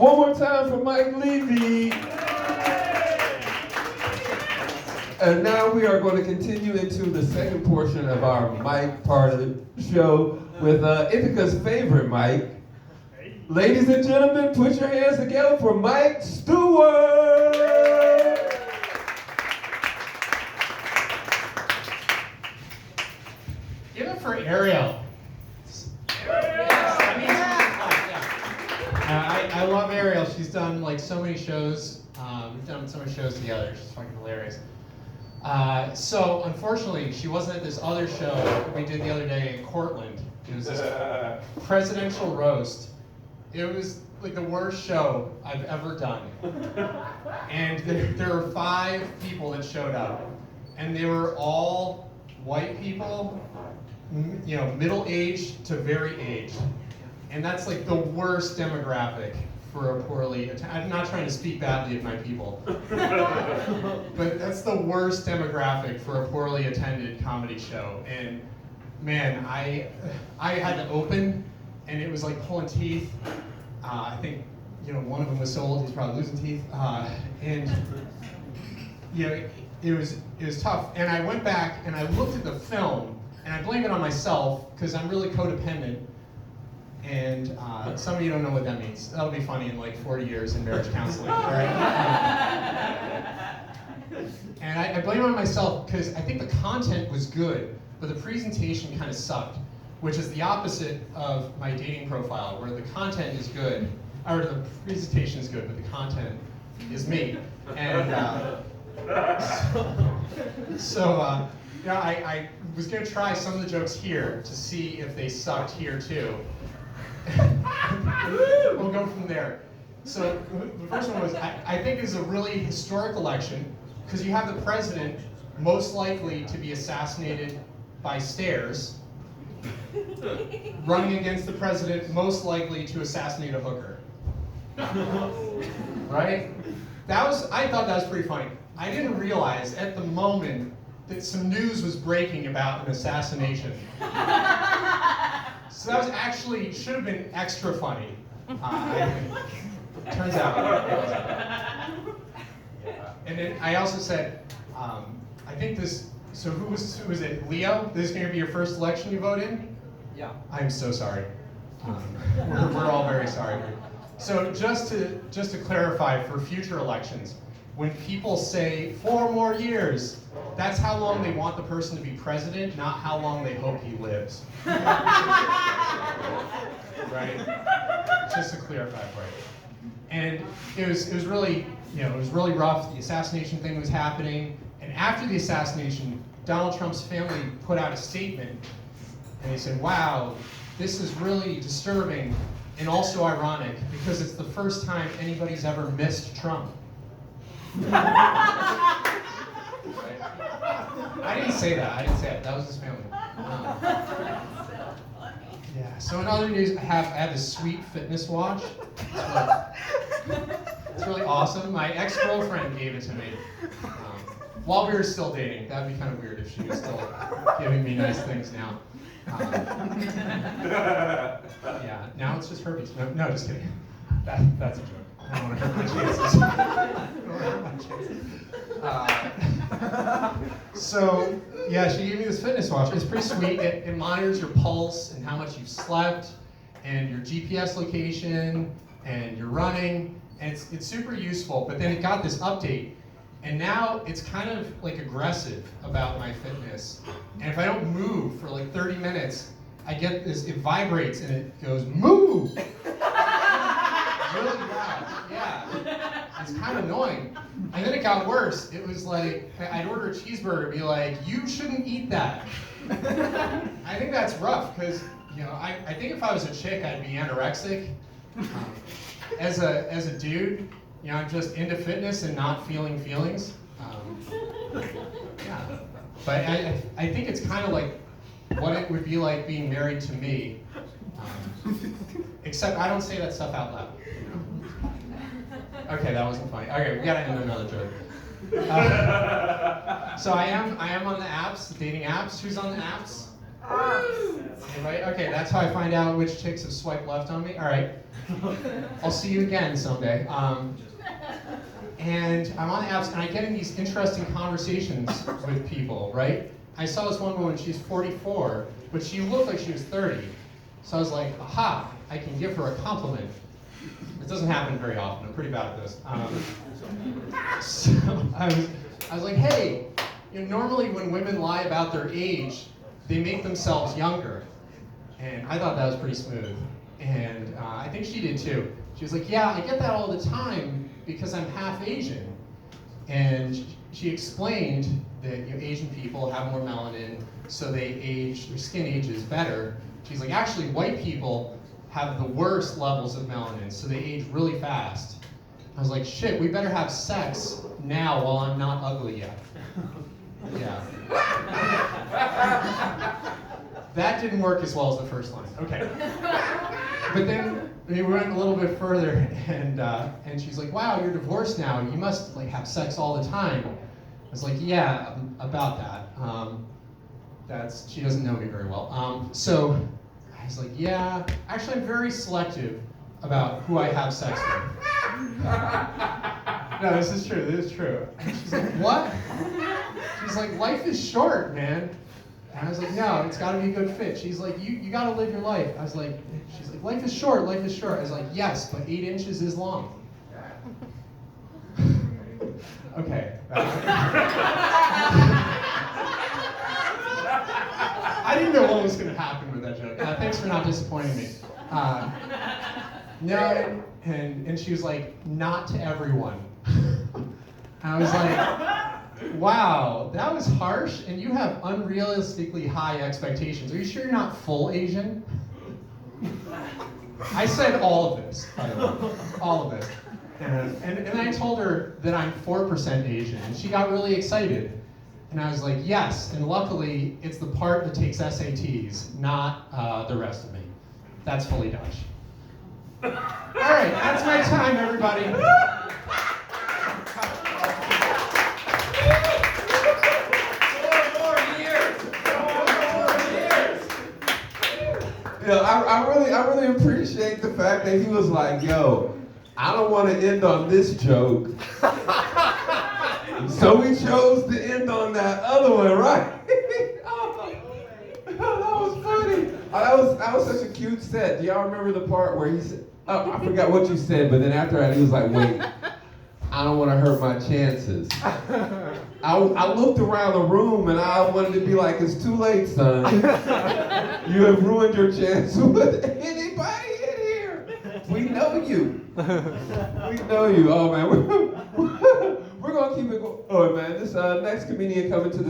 One more time for Mike Levy. And now we are going to continue into the second portion of our Mike part of the show with Ithaca's favorite Mike. Ladies and gentlemen, put your hands together for Mike Stewart. Give it for Ariel. I love Ariel. She's done like so many shows. We've done so many shows together. She's fucking hilarious. So unfortunately, she wasn't at this other show we did the other day in Cortland. It was this presidential roast. It was like the worst show I've ever done. And there were 5 people that showed up, and they were all white people, you know, middle-aged to very aged. And that's like the worst demographic for a poorly, I'm not trying to speak badly of my people, but that's the worst demographic for a poorly attended comedy show. And man, I had to open, and it was like pulling teeth. I think, you know, one of them was so old he's probably losing teeth. And you know, it was tough. And I went back and I looked at the film, and I blame it on myself because I'm really codependent. And some of you don't know what that means. That'll be funny in like 40 years in marriage counseling, all right? And I blame it on myself because I think the content was good, but the presentation kind of sucked, which is the opposite of my dating profile, where the content is good, or the presentation is good, but the content is me. And yeah, I was going to try some of the jokes here to see if they sucked here too. We'll go from there. So the first one was, I think is a really historic election because you have the president most likely to be assassinated by stairs running against the president most likely to assassinate a hooker. Right? I thought that was pretty funny. I didn't realize at the moment that some news was breaking about an assassination. So that was actually, should have been extra funny. Turns out it wasn't. And then I also said, I think this, so who was it, Leo? This is going to be your first election you vote in? Yeah. I'm so sorry. We're all very sorry. So just to clarify for future elections, when people say 4 more years, that's how long they want the person to be president, not how long they hope he lives. Right? Just to clarify for you. And it was really, you know, it was really rough. The assassination thing was happening, and after the assassination, Donald Trump's family put out a statement, and they said, "Wow, this is really disturbing and also ironic because it's the first time anybody's ever missed Trump." Right? I didn't say that. That was his family. Yeah. So in other news, I have this sweet fitness watch. It's really awesome. My ex-girlfriend gave it to me while we were still dating. That'd be kind of weird if she was still giving me nice things now. Yeah. Now it's just herpes. No, just kidding. That's a joke. I don't want to hurt my chances. So, yeah, she gave me this fitness watch. It's pretty sweet. It monitors your pulse and how much you've slept and your GPS location and your running. And it's super useful. But then it got this update. And now it's kind of like aggressive about my fitness. And if I don't move for like 30 minutes, I get this, it vibrates and it goes, "Move!" Really loud. Yeah. It's kind of annoying. And then it got worse. It was like, I'd order a cheeseburger and be like, "You shouldn't eat that." I think that's rough because, you know, I think if I was a chick, I'd be anorexic. As a dude, you know, I'm just into fitness and not feeling feelings. Yeah. But I think it's kind of like what it would be like being married to me. Except I don't say that stuff out loud. Okay, that wasn't funny. Okay, we gotta end another joke. So I am on the apps, the dating apps. Who's on the apps? Anybody? Okay, that's how I find out which chicks have swiped left on me. All right. I'll see you again someday. And I'm on the apps, and I get in these interesting conversations with people, right? I saw this one woman, she's 44, but she looked like she was 30. So I was like, aha, I can give her a compliment. It doesn't happen very often. I'm pretty bad at this. So I was like, hey, normally when women lie about their age, they make themselves younger. And I thought that was pretty smooth. And I think she did too. She was like, yeah, I get that all the time because I'm half Asian. And she explained that Asian people have more melanin, so they age, their skin ages better. She's like, actually, white people have the worst levels of melanin, so they age really fast. I was like, shit, we better have sex now while I'm not ugly yet. Yeah. That didn't work as well as the first line. Okay. But then we went a little bit further, and she's like, wow, you're divorced now. You must like have sex all the time. I was like, yeah, about that. She doesn't know me very well. So I was like, yeah, actually I'm very selective about who I have sex with. No, this is true, this is true. And she's like, what? She's like, life is short, man. And I was like, no, it's gotta be a good fit. She's like, you gotta live your life. I was like, she's like, life is short, life is short. I was like, yes, but 8 inches is long. Okay. I didn't know what was going to happen with that joke. Thanks for not disappointing me. No, and she was like, not to everyone. I was like, wow, that was harsh, and you have unrealistically high expectations. Are you sure you're not full Asian? I said all of this, by the way. All of this. And I told her that I'm 4% Asian, and she got really excited. And I was like, yes, and luckily, it's the part that takes SATs, not the rest of me. That's fully Dutch. All right, that's my time, everybody. I really appreciate the fact that he was like, yo, I don't want to end on this joke. So we chose to end on that other one, right? Oh, that was funny. That was such a cute set. Do y'all remember the part where he said, oh, I forgot what you said, but then after that he was like, wait, I don't want to hurt my chances. I looked around the room and I wanted to be like, it's too late, son. You have ruined your chance with anybody in here. We know you. We know you. Oh, man. We're going to keep it going. Oh, man. This next comedian coming to the